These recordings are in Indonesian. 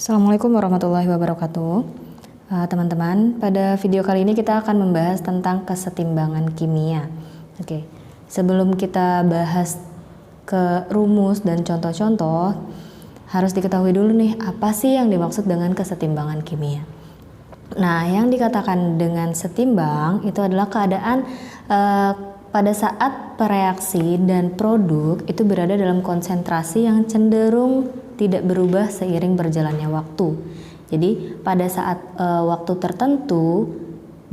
Assalamualaikum warahmatullahi wabarakatuh. Teman-teman, pada video kali ini kita akan membahas tentang kesetimbangan kimia. Oke, sebelum kita bahas ke rumus dan contoh-contoh, harus diketahui dulu nih, apa sih yang dimaksud dengan kesetimbangan kimia. Nah, yang dikatakan dengan setimbang itu adalah keadaan pada saat reaksi dan produk itu berada dalam konsentrasi yang cenderung tidak berubah seiring berjalannya waktu. Jadi pada saat waktu tertentu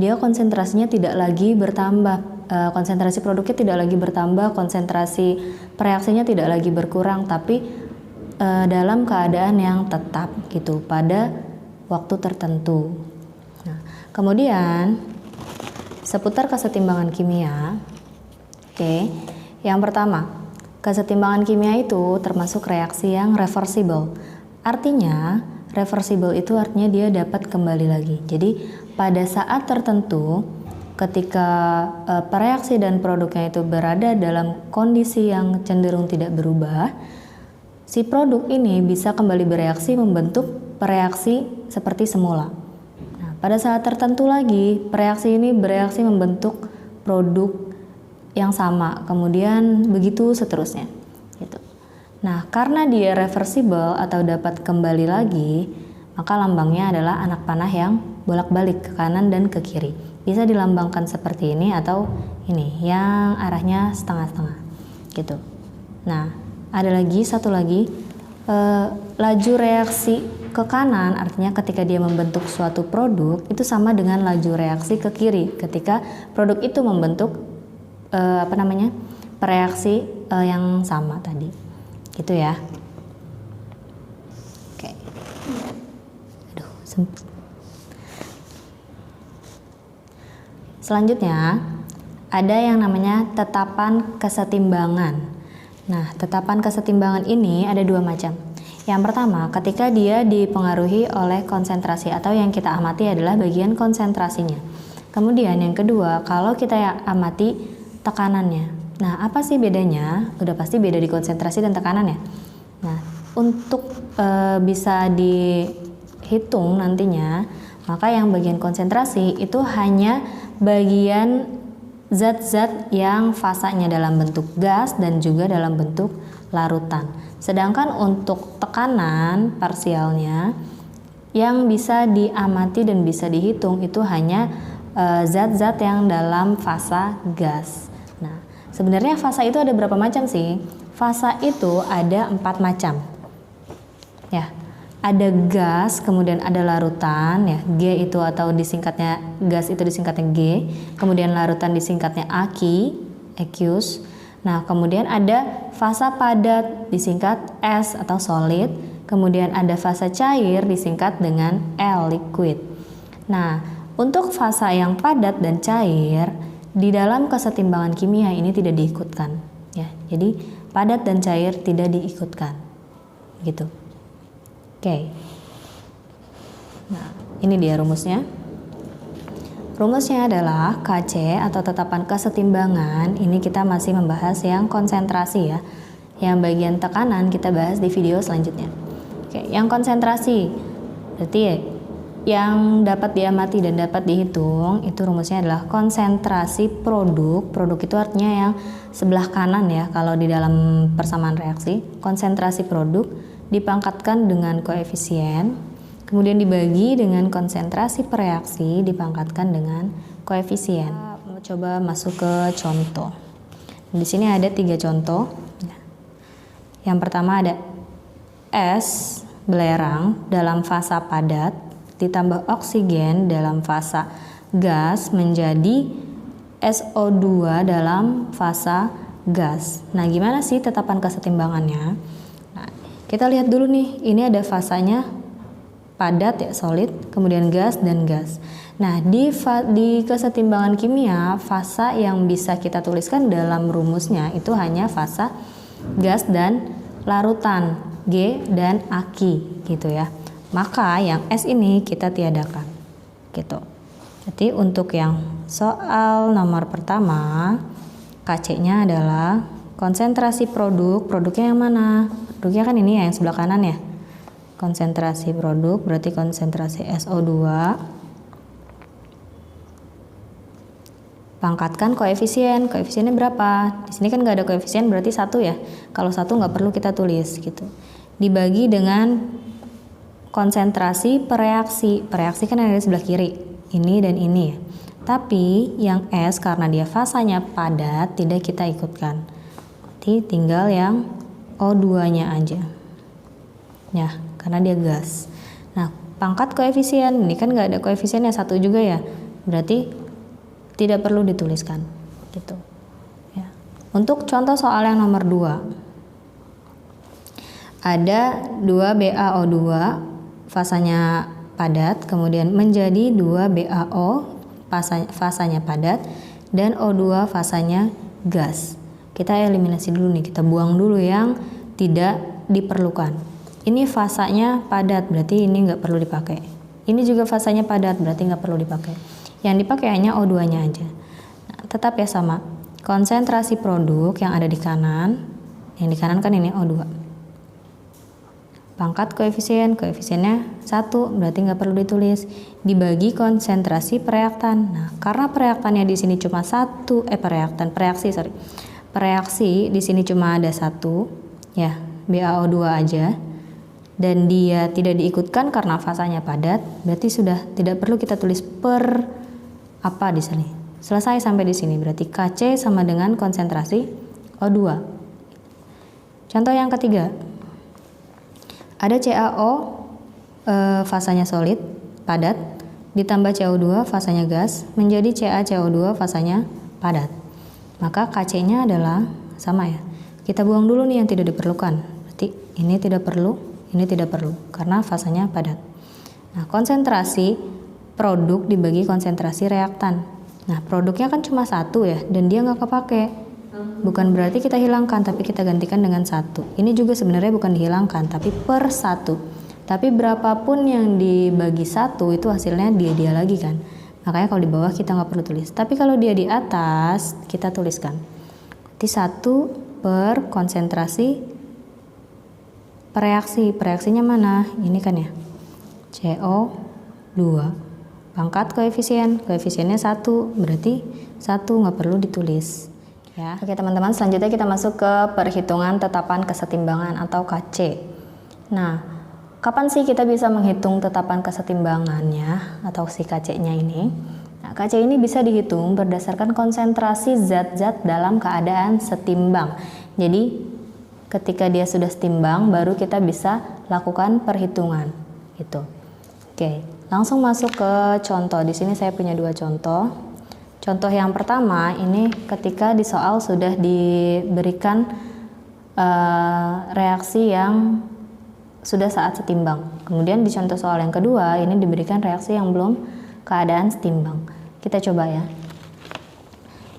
dia konsentrasinya tidak lagi bertambah, konsentrasi produknya tidak lagi bertambah, konsentrasi reaksinya tidak lagi berkurang, tapi dalam keadaan yang tetap gitu pada waktu tertentu. Nah, kemudian seputar kesetimbangan kimia. Oke, yang pertama, kesetimbangan kimia itu termasuk reaksi yang reversible. Artinya, reversible itu artinya dia dapat kembali lagi. Jadi, pada saat tertentu, ketika reaksi dan produknya itu berada dalam kondisi yang cenderung tidak berubah, si produk ini bisa kembali bereaksi membentuk reaksi seperti semula. Nah, pada saat tertentu lagi, reaksi ini bereaksi membentuk produk yang sama, kemudian begitu seterusnya gitu. Nah, karena dia reversible atau dapat kembali lagi, maka lambangnya adalah anak panah yang bolak-balik ke kanan dan ke kiri. Bisa dilambangkan seperti ini atau ini yang arahnya setengah-setengah gitu. Nah, ada lagi satu lagi, laju reaksi ke kanan artinya ketika dia membentuk suatu produk itu sama dengan laju reaksi ke kiri ketika produk itu membentuk reaksi yang sama tadi gitu ya. Oke. Aduh, selanjutnya ada yang namanya tetapan kesetimbangan. Nah, tetapan kesetimbangan ini ada dua macam. Yang pertama, ketika dia dipengaruhi oleh konsentrasi atau yang kita amati adalah bagian konsentrasinya. Kemudian yang kedua, kalau kita amati tekanannya. Nah, apa sih bedanya? Udah pasti beda di konsentrasi dan tekanan ya. Nah, untuk bisa dihitung nantinya, maka yang bagian konsentrasi itu hanya bagian zat-zat yang fasanya dalam bentuk gas dan juga dalam bentuk larutan. Sedangkan untuk tekanan parsialnya yang bisa diamati dan bisa dihitung itu hanya zat-zat yang dalam fasa gas. Nah, sebenarnya fasa itu ada berapa macam sih? Fasa itu ada 4 macam. Ya, ada gas, kemudian ada larutan, ya, G itu atau disingkatnya gas itu disingkatnya G, kemudian larutan disingkatnya aqueous. Nah, kemudian ada fasa padat disingkat S atau solid, kemudian ada fasa cair disingkat dengan L, liquid. Nah, untuk fasa yang padat dan cair di dalam kesetimbangan kimia ini tidak diikutkan, ya. Jadi padat dan cair tidak diikutkan, gitu. Oke. Nah, ini dia rumusnya. Rumusnya adalah KC atau tetapan kesetimbangan. Ini kita masih membahas yang konsentrasi ya. Yang bagian tekanan kita bahas di video selanjutnya. Oke, yang konsentrasi berarti ya, yang dapat diamati dan dapat dihitung itu rumusnya adalah konsentrasi produk. Produk itu artinya yang sebelah kanan ya kalau di dalam persamaan reaksi. Konsentrasi produk dipangkatkan dengan koefisien, kemudian dibagi dengan konsentrasi pereaksi dipangkatkan dengan koefisien. Coba masuk ke contoh. Di sini ada 3 contoh. Yang pertama ada es belerang dalam fasa padat ditambah oksigen dalam fasa gas menjadi SO2 dalam fasa gas. Nah, gimana sih tetapan kesetimbangannya? Nah, kita lihat dulu nih, ini ada fasanya padat ya, solid, kemudian gas dan gas. Nah, di kesetimbangan kimia, fasa yang bisa kita tuliskan dalam rumusnya itu hanya fasa gas dan larutan, G dan Aki gitu ya. Maka yang S ini kita tiadakan gitu. Jadi untuk yang soal nomor pertama KC-nya adalah konsentrasi produknya yang mana? Produknya kan ini ya, yang sebelah kanan ya. Konsentrasi produk berarti konsentrasi SO2. Pangkatkan koefisiennya berapa? Di sini kan nggak ada koefisien, berarti 1 ya. Kalau 1 nggak perlu kita tulis gitu. Dibagi dengan konsentrasi pereaksi kan ada di sebelah kiri, ini dan ini ya. Tapi yang S karena dia fasanya padat tidak kita ikutkan, berarti tinggal yang O2 nya aja ya, karena dia gas. Nah, pangkat koefisien ini kan nggak ada koefisiennya, 1 juga ya, berarti tidak perlu dituliskan gitu ya. Untuk contoh soal yang nomor 2, ada 2BaO2 fasanya padat, kemudian menjadi 2BaO fasanya padat, dan O2 fasanya gas. Kita eliminasi dulu nih, kita buang dulu yang tidak diperlukan. Ini fasanya padat, berarti ini nggak perlu dipakai. Ini juga fasanya padat, berarti nggak perlu dipakai. Yang dipakai hanya O2 nya aja. Nah, tetap ya sama, konsentrasi produk yang ada di kanan, yang di kanan kan ini O2. Pangkat koefisiennya 1, berarti nggak perlu ditulis. Dibagi konsentrasi pereaktan. Nah, karena pereaktannya di sini cuma pereaksi di sini cuma ada 1 ya, BaO2 aja, dan dia tidak diikutkan karena fasanya padat, berarti sudah tidak perlu kita tulis per apa di sini. Selesai sampai di sini, berarti Kc sama dengan konsentrasi O2. Contoh yang ketiga, ada CaO fasanya solid padat ditambah CO2 fasanya gas menjadi CaCO2 fasanya padat. Maka Kc-nya adalah sama ya. Kita buang dulu nih yang tidak diperlukan. Berarti ini tidak perlu, ini tidak perlu karena fasanya padat. Nah, konsentrasi produk dibagi konsentrasi reaktan. Nah, produknya kan cuma 1 ya, dan dia nggak kepake. Bukan berarti kita hilangkan, tapi kita gantikan dengan 1. Ini juga sebenarnya bukan dihilangkan, tapi per 1. Tapi berapapun yang dibagi 1 itu hasilnya dia lagi kan. Makanya kalau di bawah kita nggak perlu tulis. Tapi kalau dia di atas kita tuliskan. Berarti 1 per konsentrasi pereaksi. Pereaksinya mana? Ini kan ya. CO2. Pangkat koefisiennya 1, berarti 1 nggak perlu ditulis. Ya. Oke teman-teman, selanjutnya kita masuk ke perhitungan tetapan kesetimbangan atau Kc. Nah, kapan sih kita bisa menghitung tetapan kesetimbangannya atau si Kc-nya ini? Nah, Kc ini bisa dihitung berdasarkan konsentrasi zat-zat dalam keadaan setimbang. Jadi, ketika dia sudah setimbang, baru kita bisa lakukan perhitungan. Gitu. Oke, langsung masuk ke contoh. Di sini saya punya 2 contoh. Contoh yang pertama ini ketika di soal sudah diberikan reaksi yang sudah saat setimbang. Kemudian di contoh soal yang kedua ini diberikan reaksi yang belum keadaan setimbang. Kita coba ya.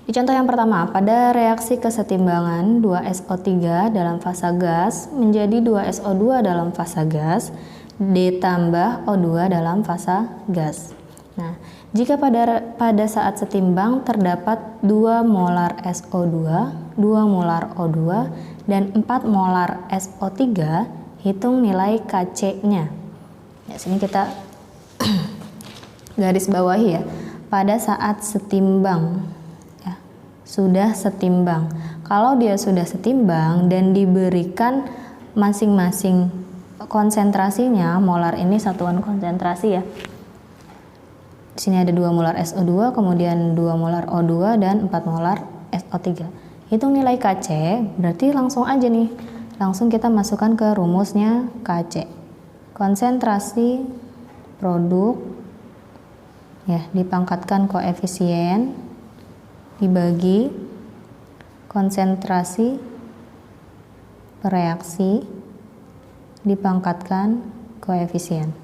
Di contoh yang pertama, pada reaksi kesetimbangan 2SO3 dalam fasa gas menjadi 2SO2 dalam fasa gas ditambah O2 dalam fasa gas. Nah, jika pada saat setimbang terdapat 2 molar SO2, 2 molar O2, dan 4 molar SO3, hitung nilai Kc-nya. Ya, sini kita garis bawahi ya. Pada saat setimbang, ya, sudah setimbang. Kalau dia sudah setimbang dan diberikan masing-masing konsentrasinya, molar ini satuan konsentrasi ya. Di sini ada 2 molar SO2, kemudian 2 molar O2 dan 4 molar SO3. Hitung nilai Kc, berarti langsung aja nih. Langsung kita masukkan ke rumusnya Kc. Konsentrasi produk ya dipangkatkan koefisien dibagi konsentrasi pereaksi dipangkatkan koefisien.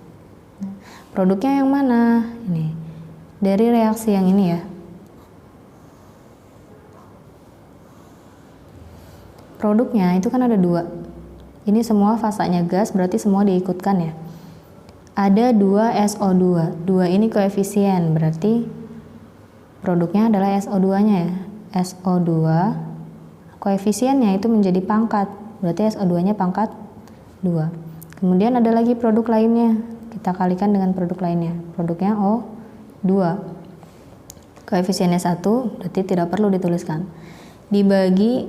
Produknya yang mana? Ini. Dari reaksi yang ini ya. Produknya itu kan ada 2. Ini semua fasanya gas, berarti semua diikutkan ya. Ada 2 SO2. 2 ini koefisien, berarti produknya adalah SO2-nya ya. SO2, koefisiennya itu menjadi pangkat, berarti SO2-nya pangkat 2. Kemudian ada lagi produk lainnya, kita kalikan dengan produk lainnya, produknya O2. Koefisiennya 1, berarti tidak perlu dituliskan. Dibagi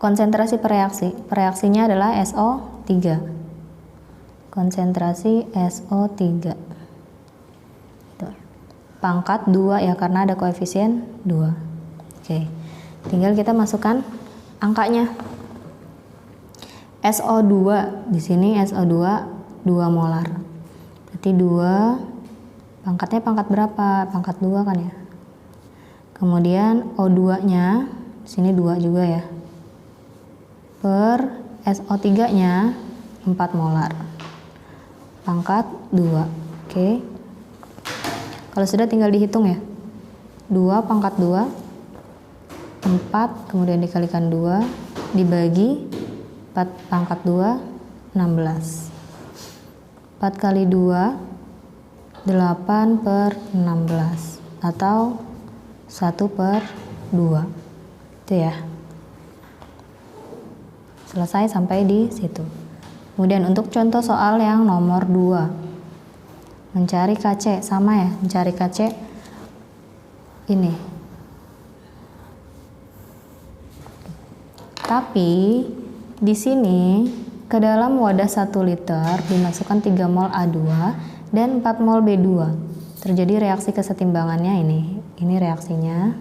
konsentrasi per reaksi, reaksinya adalah SO3. Konsentrasi SO3. Pangkat 2 ya, karena ada koefisien 2. Oke. Tinggal kita masukkan angkanya. SO2 di sini SO2 2 molar. Berarti 2 pangkatnya pangkat berapa? Pangkat 2 kan ya. Kemudian O2-nya di sini 2 juga ya. Per SO3-nya 4 molar. Pangkat 2. Oke. Kalau sudah tinggal dihitung ya. 2 pangkat 2 4, kemudian dikalikan 2 dibagi 4 pangkat 2 16. 4 kali 2 8 per 16 atau 1 per 2. Itu ya. Selesai sampai di situ. Kemudian untuk contoh soal yang nomor 2. Mencari KC, sama ya, mencari KC ini. Tapi di sini ke dalam wadah 1 liter dimasukkan 3 mol A2 dan 4 mol B2. Terjadi reaksi kesetimbangannya ini. Ini reaksinya.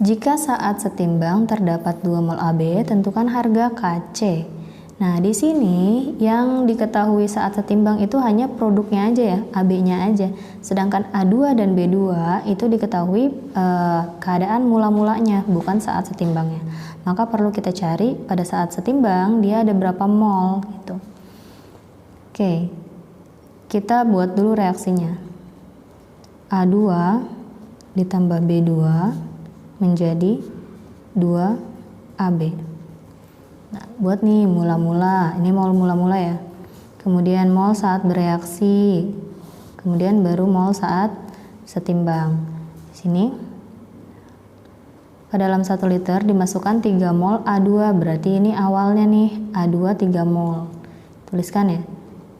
Jika saat setimbang terdapat 2 mol AB, tentukan harga KC. Nah, di sini yang diketahui saat setimbang itu hanya produknya aja ya, AB-nya aja. Sedangkan A2 dan B2 itu diketahui keadaan mula-mulanya, bukan saat setimbangnya. Maka perlu kita cari pada saat setimbang dia ada berapa mol gitu. Oke. Kita buat dulu reaksinya. A2 ditambah B2 menjadi 2AB. Nah, buat nih mula-mula, ini mol mula-mula ya. Kemudian mol saat bereaksi. Kemudian baru mol saat setimbang. Di sini ke dalam 1 liter dimasukkan 3 mol A2, berarti ini awalnya nih A2 3 mol. Tuliskan ya.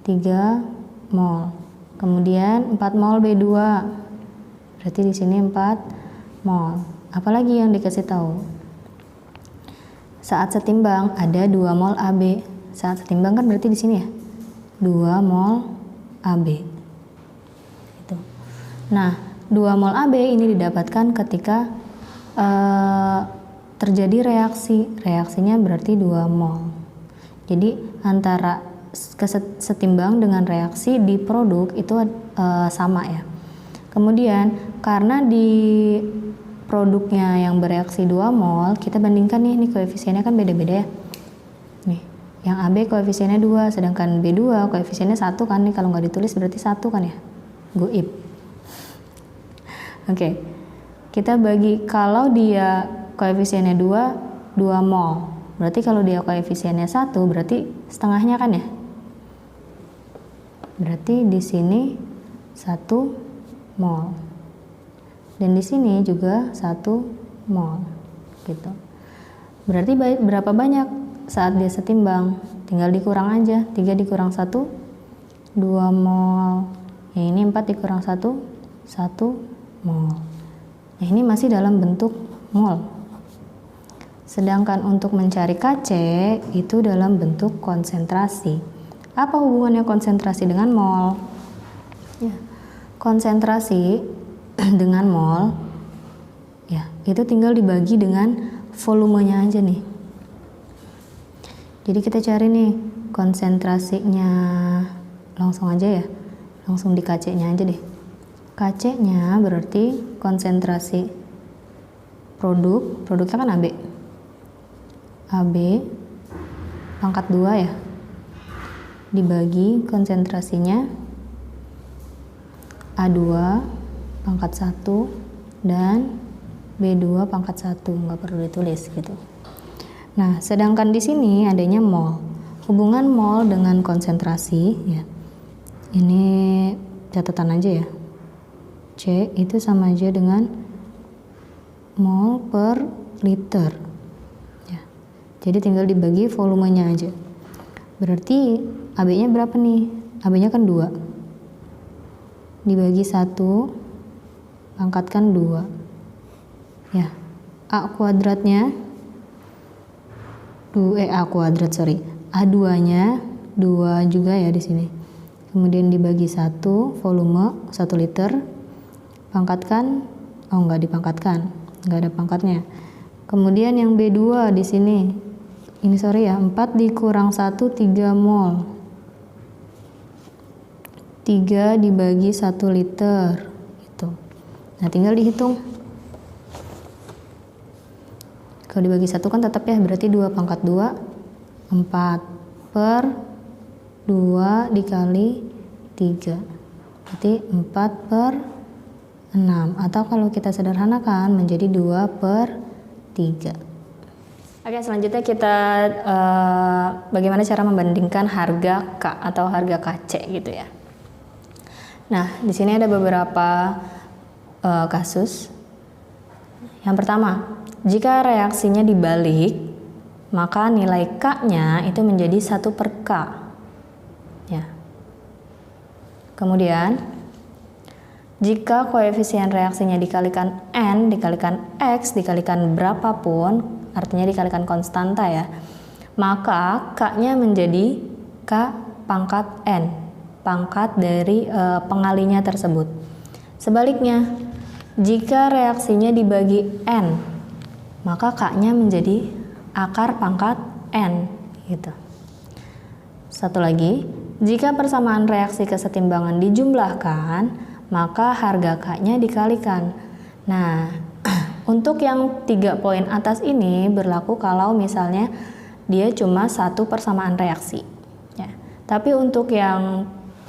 3 mol. Kemudian 4 mol B2. Berarti di sini 4 mol. Apalagi yang dikasih tahu? Saat setimbang ada 2 mol AB. Saat setimbang kan berarti di sini ya. 2 mol AB. Itu. Nah, 2 mol AB ini didapatkan ketika terjadi reaksi. Reaksinya berarti 2 mol. Jadi antara setimbang dengan reaksi di produk itu sama ya. Kemudian karena di produknya yang bereaksi 2 mol, kita bandingkan nih, ini koefisiennya kan beda-beda ya. Nih, yang AB koefisiennya 2, sedangkan B2 koefisiennya 1 kan nih, kalau nggak ditulis berarti 1 kan ya. Goib. Oke. Kita bagi, kalau dia koefisiennya 2 mol. Berarti kalau dia koefisiennya 1 berarti setengahnya kan ya. Berarti di sini 1 mol. Dan di sini juga 1 mol. Gitu. Berarti berapa banyak saat dia setimbang? Tinggal dikurang aja. 3 dikurang 1, 2 mol. Yang ini 4 dikurang 1, 1 mol. Nah, ini masih dalam bentuk mol. Sedangkan untuk mencari KC itu dalam bentuk konsentrasi. Apa hubungannya konsentrasi dengan mol? Ya, konsentrasi dengan mol, ya itu tinggal dibagi dengan volumenya aja nih. Jadi kita cari nih konsentrasinya, langsung aja ya, langsung di KC-nya aja deh. KC-nya berarti konsentrasi produknya kan AB. AB pangkat 2 ya. Dibagi konsentrasinya A2 pangkat 1 dan B2 pangkat 1, nggak perlu ditulis gitu. Nah, sedangkan di sini adanya mol. Hubungan mol dengan konsentrasi ya. Ini catatan aja ya. C itu sama aja dengan mol per liter. Ya. Jadi tinggal dibagi volumenya aja. Berarti AB-nya berapa nih? AB-nya kan 2. Dibagi 1, pangkatkan 2. Ya. A kuadratnya A2-nya 2 juga ya di sini. Kemudian dibagi 1, volume 1 liter. Pangkatkan, enggak dipangkatkan. Enggak ada pangkatnya. Kemudian yang B2 di sini. Ini 4 dikurang 1 3 mol. 3 dibagi 1 liter gitu. Nah, tinggal dihitung. Kalau dibagi 1 kan tetap ya, berarti 2 pangkat 2 4 per 2 dikali 3. Berarti 4 per 6, atau kalau kita sederhanakan menjadi 2 per 3. Oke, selanjutnya kita bagaimana cara membandingkan harga K atau harga KC gitu ya. Nah, di sini ada beberapa kasus. Yang pertama, jika reaksinya dibalik, maka nilai K-nya itu menjadi 1 per K. Ya. Kemudian, jika koefisien reaksinya dikalikan N, dikalikan X, dikalikan berapapun, artinya dikalikan konstanta ya, maka K-nya menjadi K pangkat N, pangkat dari pengalinya tersebut. Sebaliknya, jika reaksinya dibagi N, maka K-nya menjadi akar pangkat N gitu. Satu lagi, jika persamaan reaksi kesetimbangan dijumlahkan, maka harga K-nya dikalikan. Nah, untuk yang 3 poin atas ini berlaku kalau misalnya dia cuma satu persamaan reaksi. Ya. Tapi untuk yang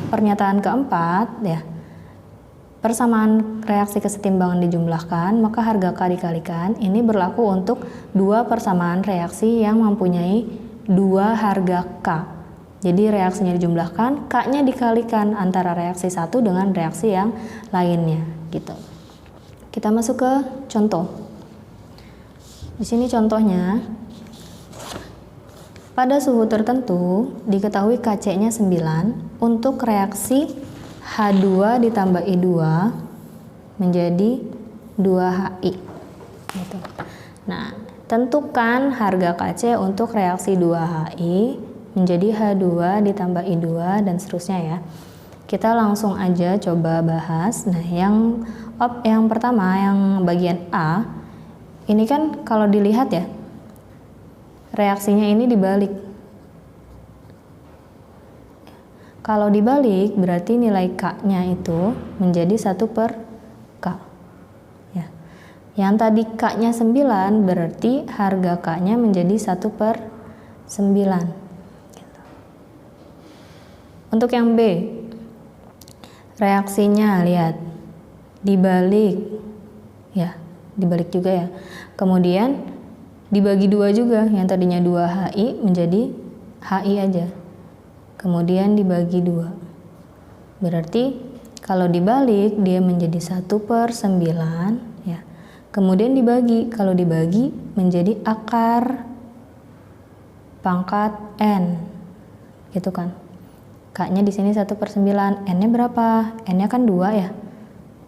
pernyataan keempat, ya, persamaan reaksi kesetimbangan dijumlahkan, maka harga K dikalikan. Ini berlaku untuk 2 persamaan reaksi yang mempunyai 2 harga K. Jadi reaksinya dijumlahkan, K-nya dikalikan antara reaksi satu dengan reaksi yang lainnya, gitu. Kita masuk ke contoh. Di sini contohnya, pada suhu tertentu diketahui Kc-nya 9 untuk reaksi H2 ditambah I2 menjadi 2HI. Gitu. Nah, tentukan harga Kc untuk reaksi 2HI menjadi H2 ditambah I2 dan seterusnya ya. Kita langsung aja coba bahas. Nah, yang pertama, yang bagian A, ini kan kalau dilihat ya, reaksinya ini dibalik. Kalau dibalik berarti nilai K-nya itu menjadi 1 per K. Ya. Yang tadi K-nya 9 berarti harga K-nya menjadi 1 per 9. Gitu. Untuk yang B, reaksinya lihat dibalik, ya dibalik juga ya. Kemudian dibagi 2 juga, yang tadinya 2HI menjadi HI aja. Kemudian dibagi 2. Berarti kalau dibalik dia menjadi 1 per 9 ya. Kemudian dibagi, kalau dibagi menjadi akar pangkat N. Gitu kan. K-nya di sini 1 per 9, N-nya berapa? N-nya kan 2 ya.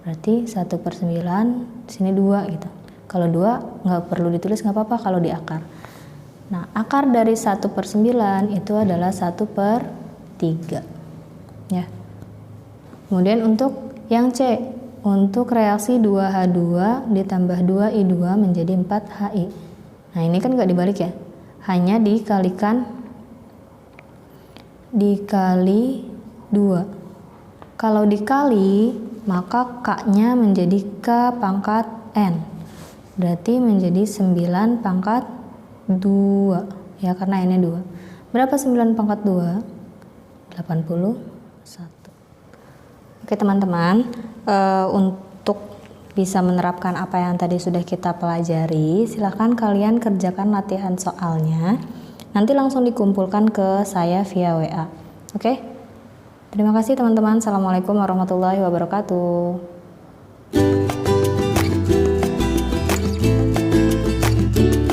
Berarti 1 per 9, di sini 2 gitu. Kalau 2 nggak perlu ditulis, nggak apa-apa kalau di akar. Nah, akar dari 1 per 9 itu adalah 1 per 3. Ya. Kemudian untuk yang C, untuk reaksi 2H2 ditambah 2I2 menjadi 4HI. Nah, ini kan nggak dibalik ya. Hanya dikali 2. Kalau dikali, maka K-nya menjadi K pangkat N. Berarti menjadi 9 pangkat 2. Ya, karena N-nya 2. Berapa 9 pangkat 2? 81. Oke teman-teman, untuk bisa menerapkan apa yang tadi sudah kita pelajari, silahkan kalian kerjakan latihan soalnya. Nanti langsung dikumpulkan ke saya via WA. Oke? Terima kasih teman-teman. Assalamualaikum warahmatullahi wabarakatuh.